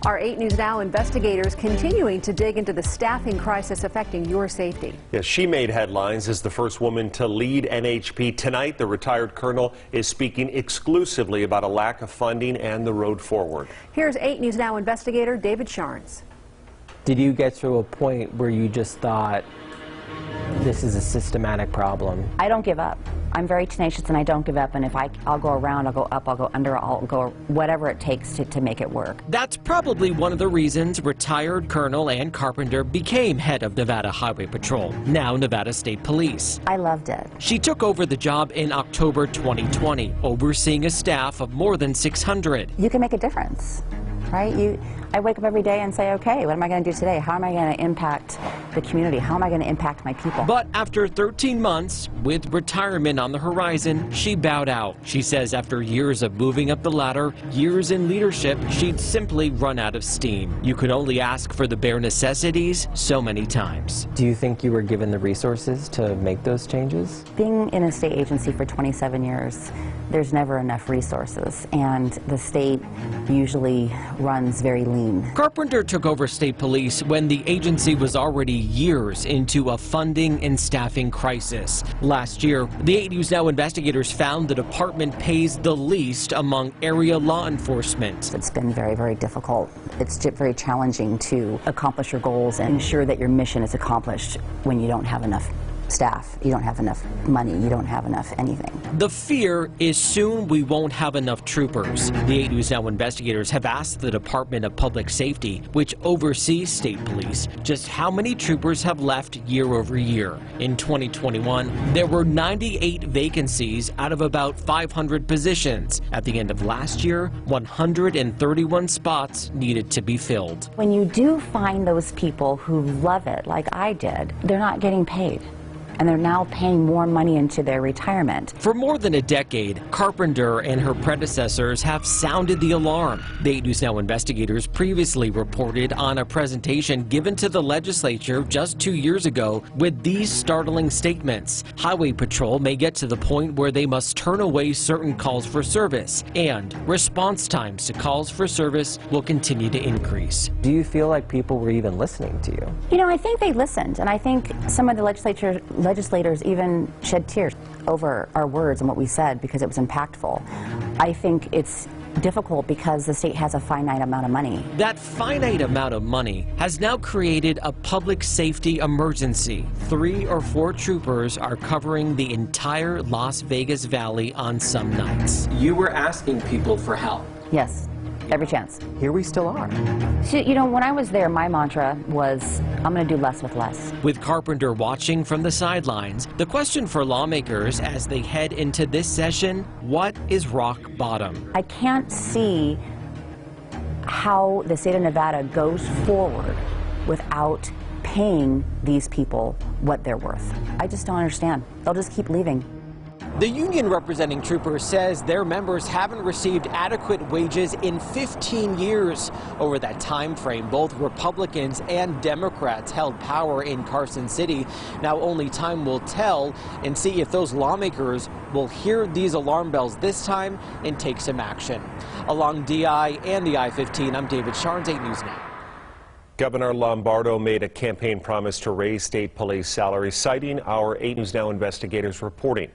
Our 8 News Now investigators continuing to dig into the staffing crisis affecting your safety. Yes, she made headlines as the first woman to lead NHP. Tonight, the retired colonel is speaking exclusively about a lack of funding and the road forward. Here's 8 News Now investigator David Sharns. Did you get to a point where you just thought, this is a systematic problem? I don't give up. I'm very tenacious and I don't give up, and if I'll go around, I'll go up, I'll go under, I'll go whatever it takes to make it work. That's probably one of the reasons retired Colonel Ann Carpenter became head of Nevada Highway Patrol, now Nevada State Police. I loved it. She took over the job in October 2020, overseeing a staff of more than 600. You can make a difference, right? I wake up every day and say, okay, what am I going to do today? How am I going to impact the community? How am I going to impact my people? But after 13 months, with retirement on the horizon, she bowed out. She says after years of moving up the ladder, years in leadership, she'd simply run out of steam. You could only ask for the bare necessities so many times. Do you think you were given the resources to make those changes? Being in a state agency for 27 years, there's never enough resources, and the state usually runs very lean. Carpenter took over state police when the agency was already years into a funding and staffing crisis. Last year, the 8 News Now investigators found the department pays the least among area law enforcement. It's been very, very difficult. It's very challenging to accomplish your goals and ensure that your mission is accomplished when you don't have enough staff, you don't have enough money, you don't have enough anything. The fear is soon we won't have enough troopers. The 8 News Now investigators have asked the Department of Public Safety, which oversees state police, just how many troopers have left year over year. In 2021, there were 98 vacancies out of about 500 positions. At the end of last year, 131 spots needed to be filled. When you do find those people who love it, like I did, they're not getting paid. And they're now paying more money into their retirement. For more than a decade, Carpenter and her predecessors have sounded the alarm. The 8 News Now investigators previously reported on a presentation given to the legislature just 2 years ago with these startling statements. Highway Patrol may get to the point where they must turn away certain calls for service, and response times to calls for service will continue to increase. Do you feel like people were even listening to you? You know, I think they listened, and I think some of the legislators even shed tears over our words and what we said because it was impactful. I think it's difficult because the state has a finite amount of money. That finite amount of money has now created a public safety emergency. 3 or 4 troopers are covering the entire Las Vegas Valley on some nights. You were asking people for help. Yes, every chance. Here we still are. So, you know, when I was there, my mantra was, I'm going to do less with less. With Carpenter watching from the sidelines, the question for lawmakers as they head into this session, what is rock bottom? I can't see how the state of Nevada goes forward without paying these people what they're worth. I just don't understand. They'll just keep leaving. The union representing troopers says their members haven't received adequate wages in 15 years. Over that time frame, both Republicans and Democrats held power in Carson City. Now only time will tell and see if those lawmakers will hear these alarm bells this time and take some action. Along DI and the I-15, I'm David Sharns, 8 News Now. Governor Lombardo made a campaign promise to raise state police salaries, citing our 8 News Now investigators reporting.